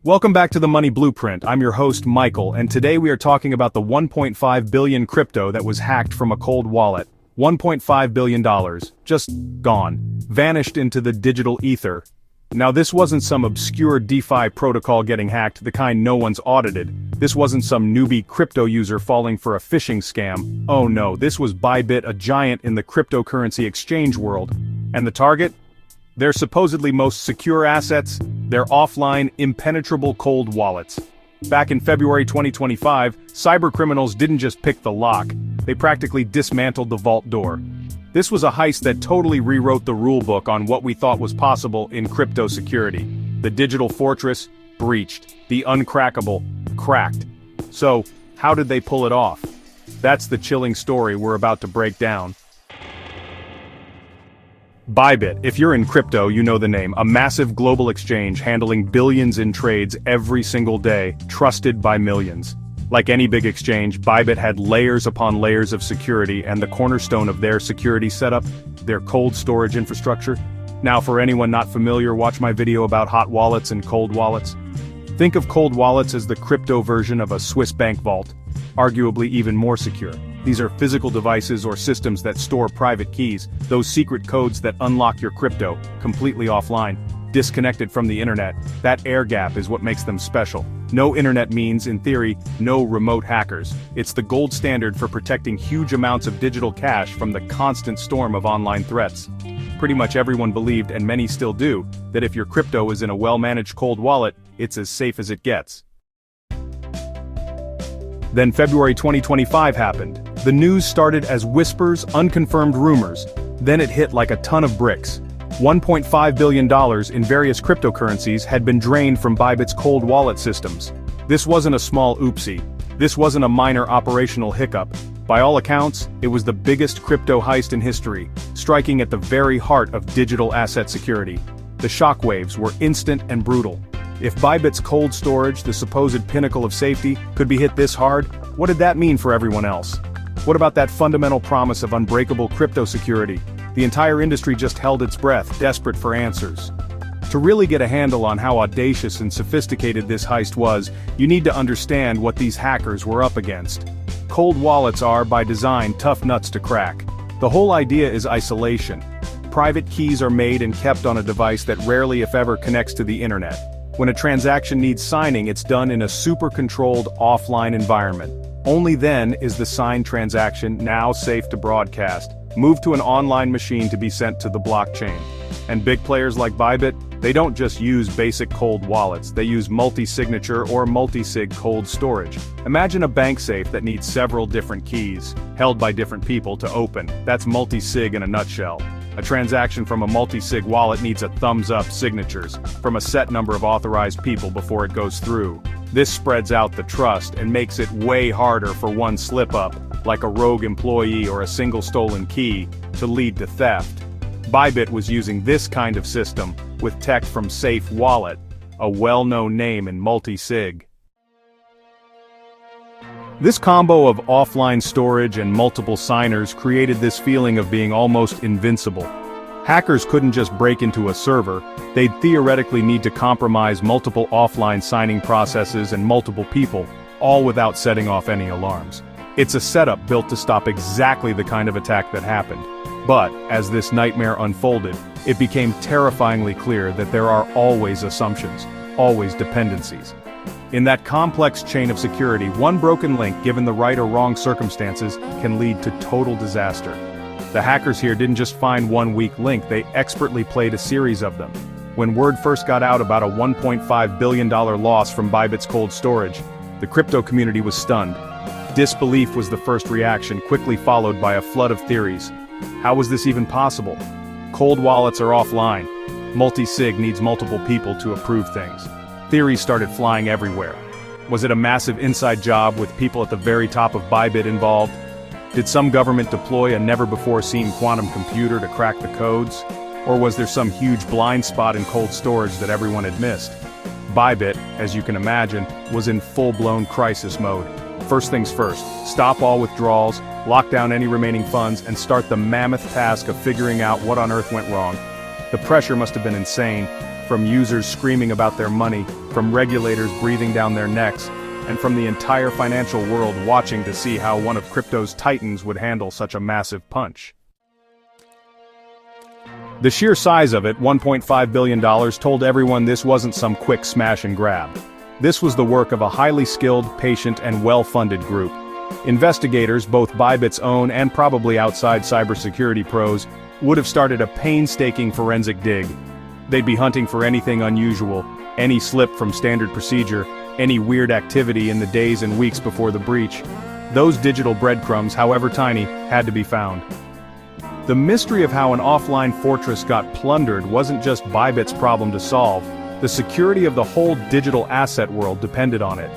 Welcome back to the Money Blueprint. I'm your host, Michael, and today we are talking about the 1.5 billion crypto that was hacked from a cold wallet. $1.5 billion, just gone, vanished into the digital ether. Now this wasn't some obscure DeFi protocol getting hacked, the kind no one's audited. This wasn't some newbie crypto user falling for a phishing scam. Oh no, this was Bybit, a giant in the cryptocurrency exchange world. And the target? Their supposedly most secure assets, their offline, impenetrable cold wallets. Back in February 2025, cybercriminals didn't just pick the lock, they practically dismantled the vault door. This was a heist that totally rewrote the rulebook on what we thought was possible in crypto security. The digital fortress, breached. The uncrackable, cracked. So, how did they pull it off? That's the chilling story we're about to break down. Bybit, if you're in crypto, you know the name, a massive global exchange handling billions in trades every single day, trusted by millions. Like any big exchange, Bybit had layers upon layers of security, and the cornerstone of their security setup, their cold storage infrastructure. Now for anyone not familiar, watch my video about hot wallets and cold wallets. Think of cold wallets as the crypto version of a Swiss bank vault, arguably even more secure. These are physical devices or systems that store private keys, those secret codes that unlock your crypto, completely offline, disconnected from the internet. That air gap is what makes them special. No internet means, in theory, no remote hackers. It's the gold standard for protecting huge amounts of digital cash from the constant storm of online threats. Pretty much everyone believed, and many still do, that if your crypto is in a well-managed cold wallet, it's as safe as it gets. Then February 2025 happened. The news started as whispers, unconfirmed rumors. Then it hit like a ton of bricks. $1.5 billion in various cryptocurrencies had been drained from Bybit's cold wallet systems. This wasn't a small oopsie. This wasn't a minor operational hiccup. By all accounts, it was the biggest crypto heist in history, striking at the very heart of digital asset security. The shockwaves were instant and brutal. If Bybit's cold storage, the supposed pinnacle of safety, could be hit this hard, what did that mean for everyone else? What about that fundamental promise of unbreakable crypto security? The entire industry just held its breath, desperate for answers. To really get a handle on how audacious and sophisticated this heist was, you need to understand what these hackers were up against. Cold wallets are, by design, tough nuts to crack. The whole idea is isolation. Private keys are made and kept on a device that rarely, if ever, connects to the internet. When a transaction needs signing, it's done in a super-controlled, offline environment. Only then is the signed transaction, now safe to broadcast, moved to an online machine to be sent to the blockchain. And big players like Bybit, they don't just use basic cold wallets, they use multi-signature or multi-sig cold storage. Imagine a bank safe that needs several different keys, held by different people to open. That's multi-sig in a nutshell. A transaction from a multi-sig wallet needs a thumbs-up signatures from a set number of authorized people before it goes through. This spreads out the trust and makes it way harder for one slip-up, like a rogue employee or a single stolen key, to lead to theft. Bybit was using this kind of system, with tech from Safe Wallet, a well-known name in multi-sig. This combo of offline storage and multiple signers created this feeling of being almost invincible. Hackers couldn't just break into a server, they'd theoretically need to compromise multiple offline signing processes and multiple people, all without setting off any alarms. It's a setup built to stop exactly the kind of attack that happened. But, as this nightmare unfolded, it became terrifyingly clear that there are always assumptions, always dependencies. In that complex chain of security, one broken link given the right or wrong circumstances can lead to total disaster. The hackers here didn't just find one weak link, they expertly played a series of them. When word first got out about a $1.5 billion loss from Bybit's cold storage, the crypto community was stunned. Disbelief was the first reaction, quickly followed by a flood of theories. How was this even possible? Cold wallets are offline. Multi-sig needs multiple people to approve things. Theories started flying everywhere. Was it a massive inside job with people at the very top of Bybit involved? Did some government deploy a never-before-seen quantum computer to crack the codes? Or was there some huge blind spot in cold storage that everyone had missed? Bybit, as you can imagine, was in full-blown crisis mode. First things first, stop all withdrawals, lock down any remaining funds, and start the mammoth task of figuring out what on earth went wrong. The pressure must have been insane, from users screaming about their money, from regulators breathing down their necks, and from the entire financial world watching to see how one of crypto's titans would handle such a massive punch. The sheer size of it, $1.5 billion, told everyone this wasn't some quick smash and grab. This was the work of a highly skilled, patient, and well-funded group. Investigators, both Bybit's own and probably outside cybersecurity pros, would have started a painstaking forensic dig. They'd be hunting for anything unusual, any slip from standard procedure, any weird activity in the days and weeks before the breach. Those digital breadcrumbs, however tiny, had to be found. The mystery of how an offline fortress got plundered wasn't just Bybit's problem to solve. The security of the whole digital asset world depended on it.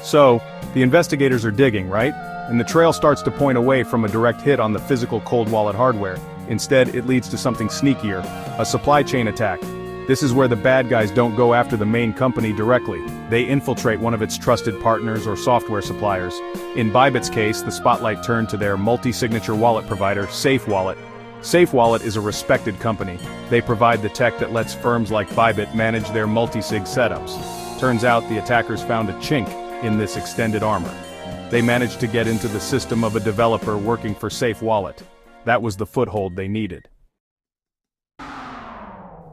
So, the investigators are digging, right? And the trail starts to point away from a direct hit on the physical cold wallet hardware. Instead, it leads to something sneakier, a supply chain attack. This is where the bad guys don't go after the main company directly. They infiltrate one of its trusted partners or software suppliers. In Bybit's case, the spotlight turned to their multi-signature wallet provider, SafeWallet. SafeWallet is a respected company. They provide the tech that lets firms like Bybit manage their multi-sig setups. Turns out the attackers found a chink in this extended armor. They managed to get into the system of a developer working for SafeWallet. That was the foothold they needed.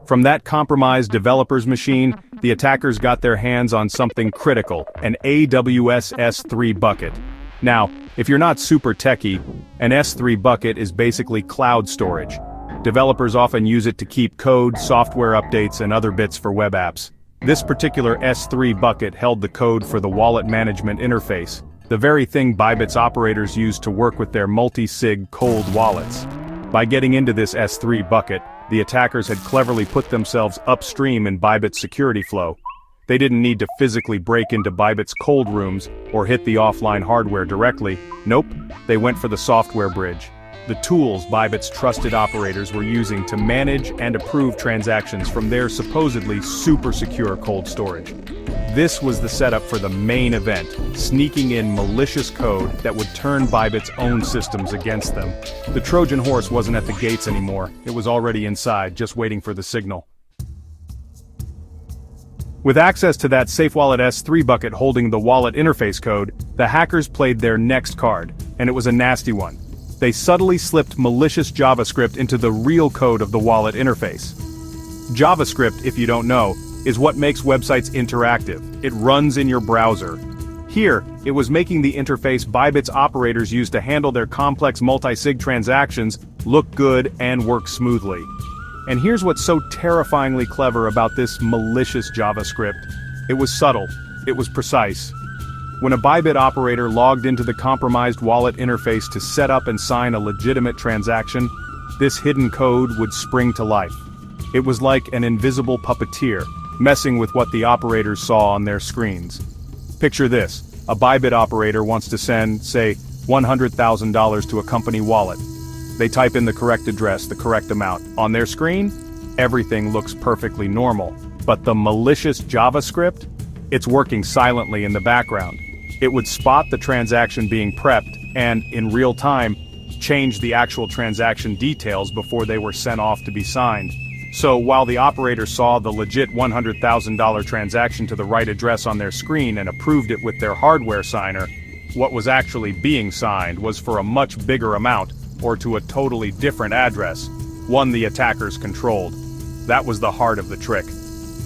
From that compromised developer's machine, the attackers got their hands on something critical, an AWS S3 bucket. Now, if you're not super techie, an S3 bucket is basically cloud storage. Developers often use it to keep code, software updates, and other bits for web apps. This particular S3 bucket held the code for the wallet management interface, the very thing Bybit's operators use to work with their multi-sig cold wallets. By getting into this S3 bucket, the attackers had cleverly put themselves upstream in Bybit's security flow. They didn't need to physically break into Bybit's cold rooms or hit the offline hardware directly. Nope, they went for the software bridge. The tools Bybit's trusted operators were using to manage and approve transactions from their supposedly super secure cold storage. This was the setup for the main event, sneaking in malicious code that would turn Bybit's own systems against them. The Trojan horse wasn't at the gates anymore, it was already inside, just waiting for the signal. With access to that SafeWallet S3 bucket holding the wallet interface code, the hackers played their next card, and it was a nasty one. They subtly slipped malicious JavaScript into the real code of the wallet interface. JavaScript, if you don't know, is what makes websites interactive. It runs in your browser. Here, it was making the interface Bybit's operators use to handle their complex multi-sig transactions look good and work smoothly. And here's what's so terrifyingly clever about this malicious JavaScript. It was subtle. It was precise. When a Bybit operator logged into the compromised wallet interface to set up and sign a legitimate transaction, this hidden code would spring to life. It was like an invisible puppeteer, messing with what the operators saw on their screens. Picture this, a Bybit operator wants to send, say, $100,000 to a company wallet. They type in the correct address, the correct amount. On their screen, everything looks perfectly normal. But the malicious JavaScript? It's working silently in the background. It would spot the transaction being prepped and, in real time, change the actual transaction details before they were sent off to be signed. So while the operator saw the legit $100,000 transaction to the right address on their screen and approved it with their hardware signer, what was actually being signed was for a much bigger amount, or to a totally different address, one the attackers controlled. That was the heart of the trick.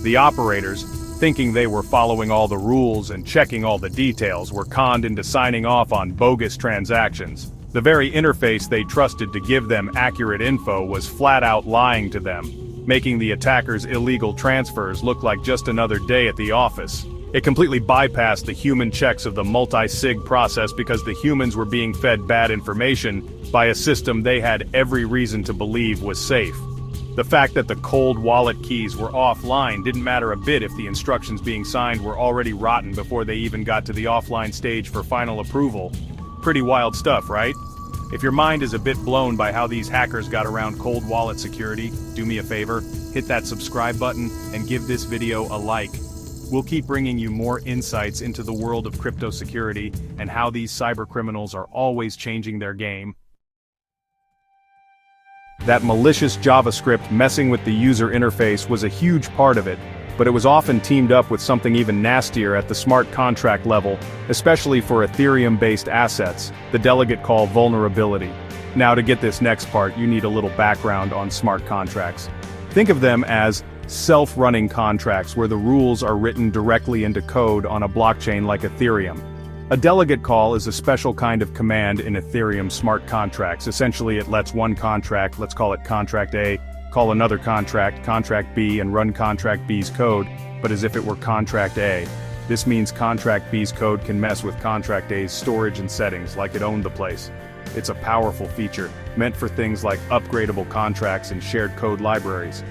The operators, thinking they were following all the rules and checking all the details, were conned into signing off on bogus transactions. The very interface they trusted to give them accurate info was flat out lying to them, making the attackers' illegal transfers look like just another day at the office. It completely bypassed the human checks of the multi-sig process because the humans were being fed bad information by a system they had every reason to believe was safe. The fact that the cold wallet keys were offline didn't matter a bit if the instructions being signed were already rotten before they even got to the offline stage for final approval. Pretty wild stuff, right? If your mind is a bit blown by how these hackers got around cold wallet security, do me a favor, hit that subscribe button and give this video a like. We'll keep bringing you more insights into the world of crypto security and how these cybercriminals are always changing their game. That malicious JavaScript messing with the user interface was a huge part of it, but it was often teamed up with something even nastier at the smart contract level, especially for Ethereum-based assets, the delegate call vulnerability. Now to get this next part, you need a little background on smart contracts. Think of them as self-running contracts where the rules are written directly into code on a blockchain like Ethereum. A delegate call is a special kind of command in Ethereum smart contracts. Essentially, it lets one contract, let's call it contract A, call another contract, contract B, and run contract B's code, but as if it were contract A. This means contract B's code can mess with contract A's storage and settings like it owned the place. It's a powerful feature, meant for things like upgradable contracts and shared code libraries.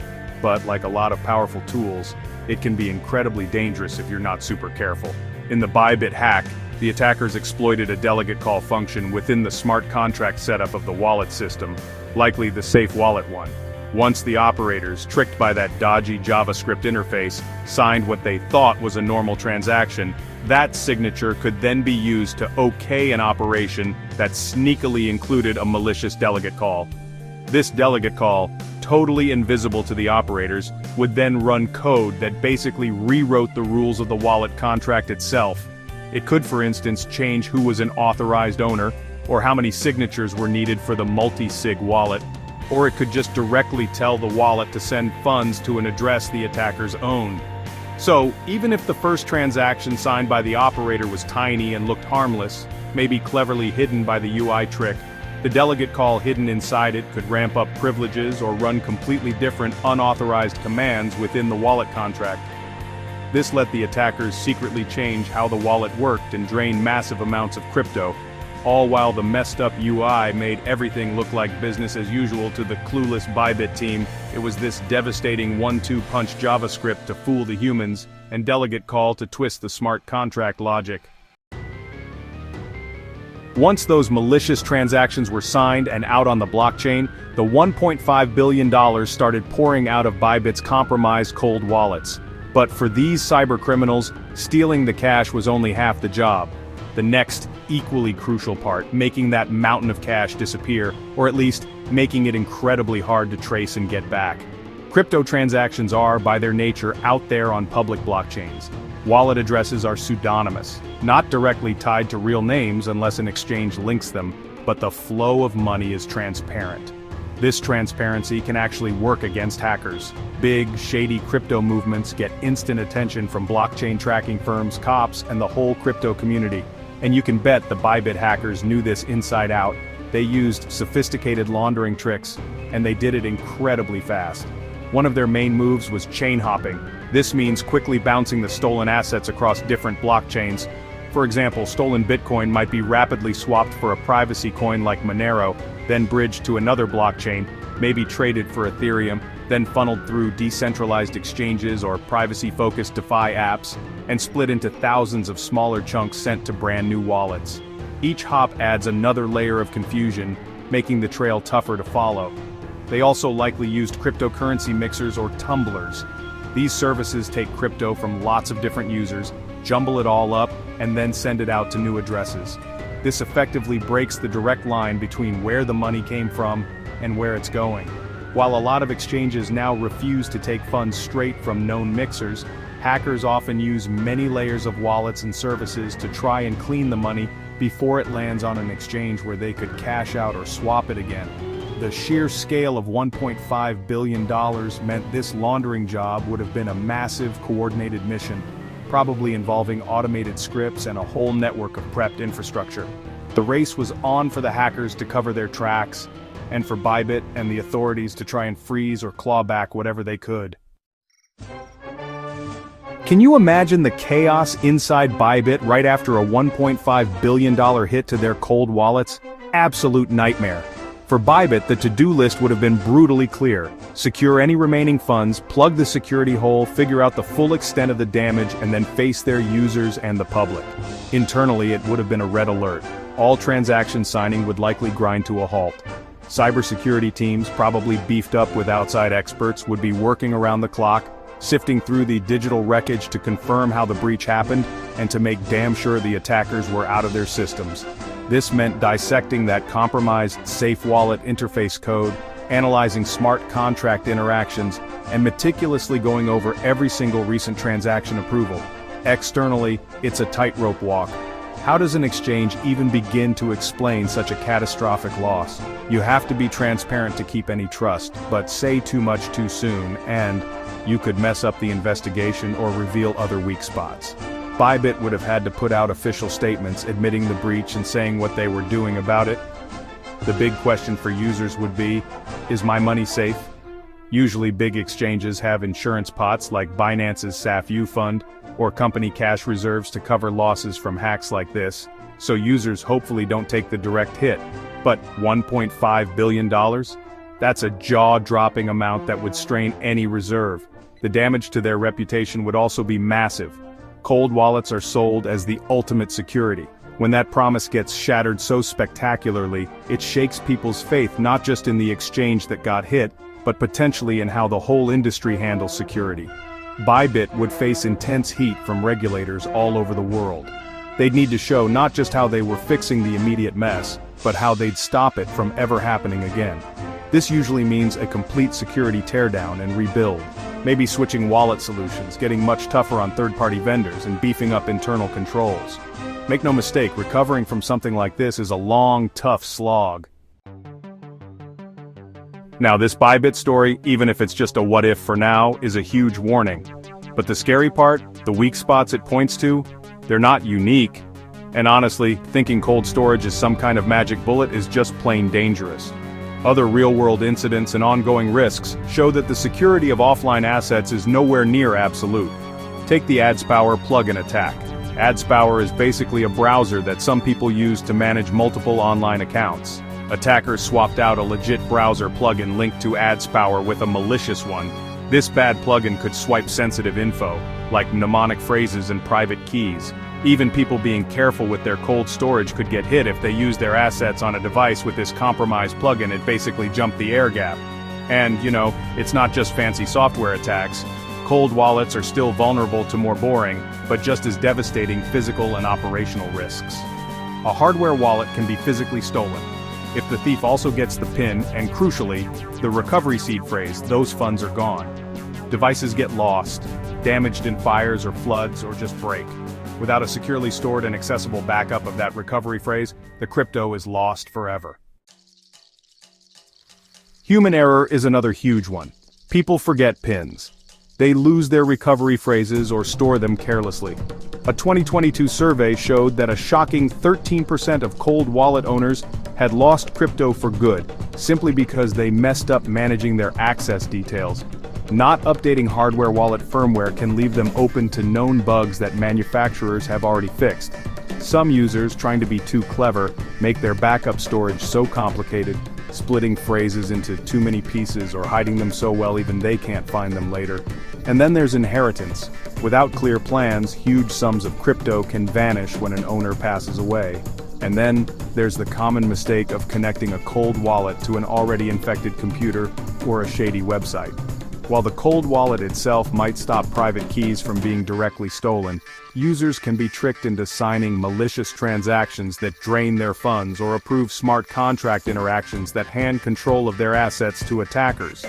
But like a lot of powerful tools, it can be incredibly dangerous if you're not super careful. In the Bybit hack, the attackers exploited a delegate call function within the smart contract setup of the wallet system, likely the safe wallet one. Once the operators, tricked by that dodgy JavaScript interface, signed what they thought was a normal transaction, that signature could then be used to OK an operation that sneakily included a malicious delegate call. This delegate call, totally invisible to the operators, would then run code that basically rewrote the rules of the wallet contract itself. It could, for instance, change who was an authorized owner, or how many signatures were needed for the multi-sig wallet, or it could just directly tell the wallet to send funds to an address the attackers owned. So, even if the first transaction signed by the operator was tiny and looked harmless, maybe cleverly hidden by the UI trick, the delegate call hidden inside it could ramp up privileges or run completely different unauthorized commands within the wallet contract. This let the attackers secretly change how the wallet worked and drain massive amounts of crypto, all while the messed up UI made everything look like business as usual to the clueless Bybit team. It was this devastating 1-2 punch JavaScript to fool the humans, and delegate call to twist the smart contract logic. Once those malicious transactions were signed and out on the blockchain, the $1.5 billion started pouring out of Bybit's compromised cold wallets. But for these cybercriminals, stealing the cash was only half the job. The next, equally crucial part, making that mountain of cash disappear, or at least, making it incredibly hard to trace and get back. Crypto transactions are, by their nature, out there on public blockchains. Wallet addresses are pseudonymous, not directly tied to real names unless an exchange links them, but the flow of money is transparent. This transparency can actually work against hackers. Big, shady crypto movements get instant attention from blockchain tracking firms, cops, and the whole crypto community. And you can bet the Bybit hackers knew this inside out. They used sophisticated laundering tricks, and they did it incredibly fast. One of their main moves was chain hopping. This means quickly bouncing the stolen assets across different blockchains. For example, stolen Bitcoin might be rapidly swapped for a privacy coin like Monero, then bridged to another blockchain, maybe traded for Ethereum, then funneled through decentralized exchanges or privacy-focused DeFi apps, and split into thousands of smaller chunks sent to brand new wallets. Each hop adds another layer of confusion, making the trail tougher to follow. They also likely used cryptocurrency mixers or tumblers. These services take crypto from lots of different users, jumble it all up, and then send it out to new addresses. This effectively breaks the direct line between where the money came from and where it's going. While a lot of exchanges now refuse to take funds straight from known mixers, hackers often use many layers of wallets and services to try and clean the money before it lands on an exchange where they could cash out or swap it again. The sheer scale of $1.5 billion meant this laundering job would have been a massive coordinated mission, probably involving automated scripts and a whole network of prepped infrastructure. The race was on for the hackers to cover their tracks, and for Bybit and the authorities to try and freeze or claw back whatever they could. Can you imagine the chaos inside Bybit right after a $1.5 billion hit to their cold wallets? Absolute nightmare. For Bybit, the to-do list would have been brutally clear. Secure any remaining funds, plug the security hole, figure out the full extent of the damage, and then face their users and the public. Internally, it would have been a red alert. All transaction signing would likely grind to a halt. Cybersecurity teams, probably beefed up with outside experts, would be working around the clock, sifting through the digital wreckage to confirm how the breach happened, and to make damn sure the attackers were out of their systems. This meant dissecting that compromised safe wallet interface code, analyzing smart contract interactions, and meticulously going over every single recent transaction approval. Externally, it's a tightrope walk. How does an exchange even begin to explain such a catastrophic loss? You have to be transparent to keep any trust, but say too much too soon, and you could mess up the investigation or reveal other weak spots. Bybit would have had to put out official statements admitting the breach and saying what they were doing about it. The big question for users would be, is my money safe? Usually big exchanges have insurance pots like Binance's SAFU fund, or company cash reserves to cover losses from hacks like this, so users hopefully don't take the direct hit. But $1.5 billion? That's a jaw-dropping amount that would strain any reserve. The damage to their reputation would also be massive. Cold wallets are sold as the ultimate security. When that promise gets shattered so spectacularly, it shakes people's faith not just in the exchange that got hit, but potentially in how the whole industry handles security. Bybit would face intense heat from regulators all over the world. They'd need to show not just how they were fixing the immediate mess, but how they'd stop it from ever happening again. This usually means a complete security teardown and rebuild, maybe switching wallet solutions, getting much tougher on third-party vendors, and beefing up internal controls. Make no mistake, recovering from something like this is a long, tough slog. Now this Bybit story, even if it's just a what-if for now, is a huge warning. But the scary part, the weak spots it points to, they're not unique. And honestly, thinking cold storage is some kind of magic bullet is just plain dangerous. Other real-world incidents and ongoing risks show that the security of offline assets is nowhere near absolute. Take the AdsPower plugin attack. AdsPower is basically a browser that some people use to manage multiple online accounts. Attackers swapped out a legit browser plugin linked to AdsPower with a malicious one. This bad plugin could swipe sensitive info, like mnemonic phrases and private keys. Even people being careful with their cold storage could get hit if they use their assets on a device with this compromised plugin. It basically jumped the air gap. And, it's not just fancy software attacks. Cold wallets are still vulnerable to more boring, but just as devastating physical and operational risks. A hardware wallet can be physically stolen. If the thief also gets the PIN, and crucially, the recovery seed phrase, those funds are gone. Devices get lost, damaged in fires or floods, or just break. Without a securely stored and accessible backup of that recovery phrase, the crypto is lost forever. Human error is another huge one. People forget PINs. They lose their recovery phrases or store them carelessly. A 2022 survey showed that a shocking 13% of cold wallet owners had lost crypto for good, simply because they messed up managing their access details. Not updating hardware wallet firmware can leave them open to known bugs that manufacturers have already fixed. Some users, trying to be too clever, make their backup storage so complicated, splitting phrases into too many pieces or hiding them so well even they can't find them later. And then there's inheritance. Without clear plans, huge sums of crypto can vanish when an owner passes away. And then there's the common mistake of connecting a cold wallet to an already infected computer or a shady website. While the cold wallet itself might stop private keys from being directly stolen, users can be tricked into signing malicious transactions that drain their funds or approve smart contract interactions that hand control of their assets to attackers.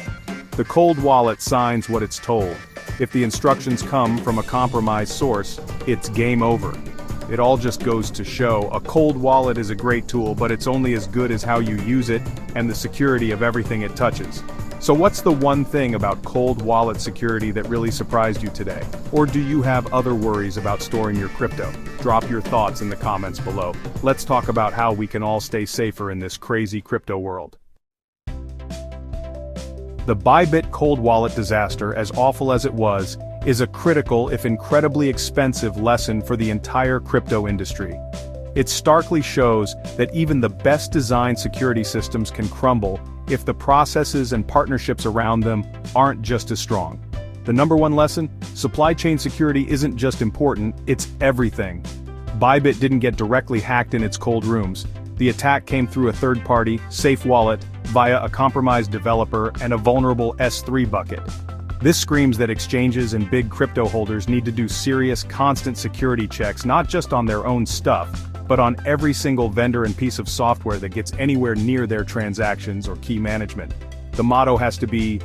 The cold wallet signs what it's told. If the instructions come from a compromised source, it's game over. It all just goes to show, a cold wallet is a great tool, but it's only as good as how you use it and the security of everything it touches. So what's the one thing about cold wallet security that really surprised you today? Or do you have other worries about storing your crypto? Drop your thoughts in the comments below. Let's talk about how we can all stay safer in this crazy crypto world. The Bybit cold wallet disaster, as awful as it was, is a critical, if incredibly expensive, lesson for the entire crypto industry. It starkly shows that even the best designed security systems can crumble if the processes and partnerships around them aren't just as strong. The number one lesson? Supply chain security isn't just important, it's everything. Bybit didn't get directly hacked in its cold rooms. The attack came through a third-party, safe wallet, via a compromised developer and a vulnerable S3 bucket. This screams that exchanges and big crypto holders need to do serious, constant security checks not just on their own stuff, but on every single vendor and piece of software that gets anywhere near their transactions or key management. The motto has to be,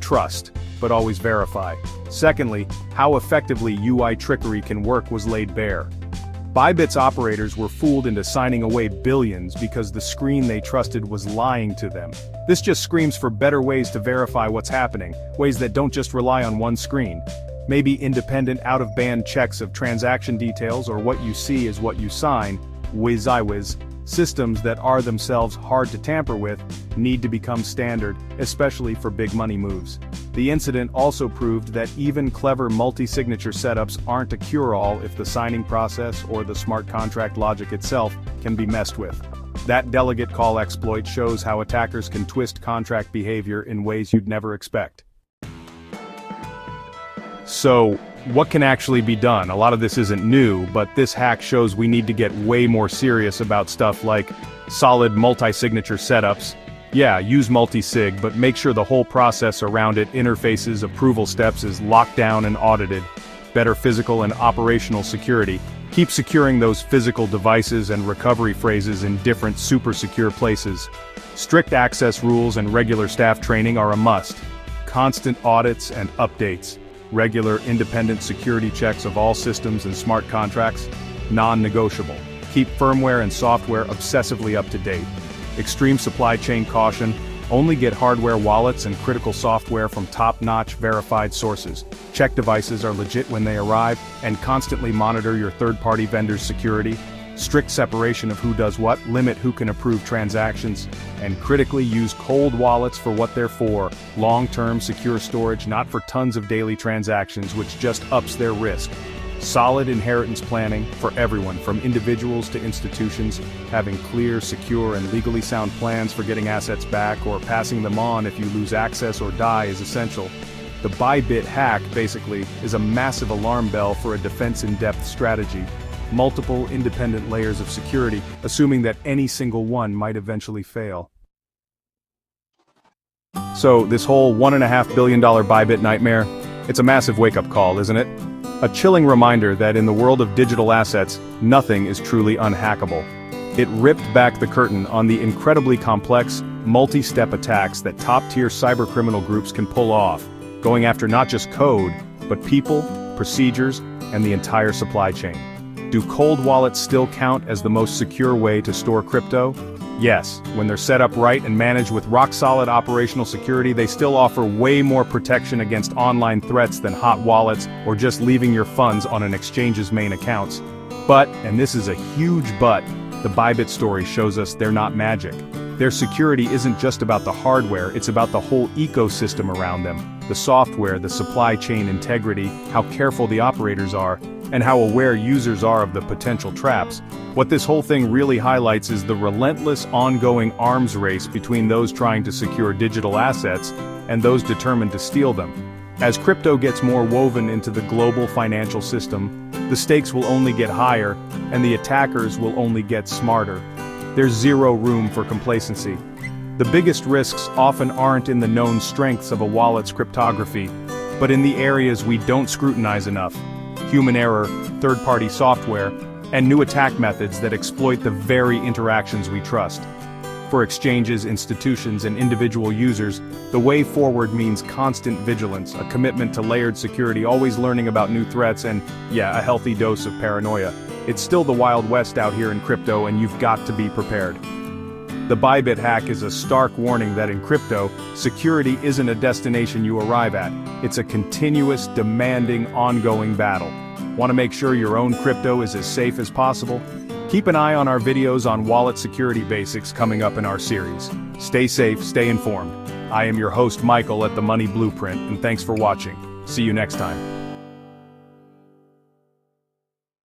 trust, but always verify. Secondly, how effectively UI trickery can work was laid bare. Bybit's operators were fooled into signing away billions because the screen they trusted was lying to them. This just screams for better ways to verify what's happening, ways that don't just rely on one screen. Maybe independent out-of-band checks of transaction details, or what you see is what you sign, whiz-I-whiz. Systems that are themselves hard to tamper with need to become standard, especially for big money moves. The incident also proved that even clever multi-signature setups aren't a cure-all if the signing process or the smart contract logic itself can be messed with. That delegate call exploit shows how attackers can twist contract behavior in ways you'd never expect. So, what can actually be done? A lot of this isn't new, but this hack shows we need to get way more serious about stuff like solid multi-signature setups. Yeah, use multi-sig, but make sure the whole process around it, interfaces, approval steps, is locked down and audited. Better physical and operational security. Keep securing those physical devices and recovery phrases in different super secure places. Strict access rules and regular staff training are a must. Constant audits and updates. Regular independent security checks of all systems and smart contracts, non-negotiable. Keep firmware and software obsessively up to date. Extreme supply chain caution, only get hardware wallets and critical software from top-notch verified sources. Check devices are legit when they arrive, and constantly monitor your third-party vendors' security. Strict separation of who does what, limit who can approve transactions, and critically use cold wallets for what they're for, long-term secure storage, not for tons of daily transactions, which just ups their risk. Solid inheritance planning for everyone, from individuals to institutions. Having clear, secure, and legally sound plans for getting assets back or passing them on if you lose access or die is essential. The Bybit hack, basically, is a massive alarm bell for a defense-in-depth strategy. Multiple independent layers of security, assuming that any single one might eventually fail. So, this whole $1.5 billion Bybit nightmare, it's a massive wake-up call, isn't it? A chilling reminder that in the world of digital assets, nothing is truly unhackable. It ripped back the curtain on the incredibly complex, multi-step attacks that top-tier cybercriminal groups can pull off, going after not just code, but people, procedures, and the entire supply chain. Do cold wallets still count as the most secure way to store crypto? Yes, when they're set up right and managed with rock-solid operational security, they still offer way more protection against online threats than hot wallets or just leaving your funds on an exchange's main accounts. But, and this is a huge but, the Bybit story shows us they're not magic. Their security isn't just about the hardware, it's about the whole ecosystem around them. The software, the supply chain integrity, how careful the operators are, and how aware users are of the potential traps. What this whole thing really highlights is the relentless ongoing arms race between those trying to secure digital assets and those determined to steal them. As crypto gets more woven into the global financial system, the stakes will only get higher, and the attackers will only get smarter. There's zero room for complacency. The biggest risks often aren't in the known strengths of a wallet's cryptography, but in the areas we don't scrutinize enough. Human error, third-party software, and new attack methods that exploit the very interactions we trust. For exchanges, institutions, and individual users, the way forward means constant vigilance, a commitment to layered security, always learning about new threats, and, yeah, a healthy dose of paranoia. It's still the Wild West out here in crypto, and you've got to be prepared. The Bybit hack is a stark warning that in crypto, security isn't a destination you arrive at. It's a continuous, demanding, ongoing battle. Want to make sure your own crypto is as safe as possible? Keep an eye on our videos on wallet security basics coming up in our series. Stay safe, stay informed. I am your host Michael at The Money Blueprint, and thanks for watching. See you next time.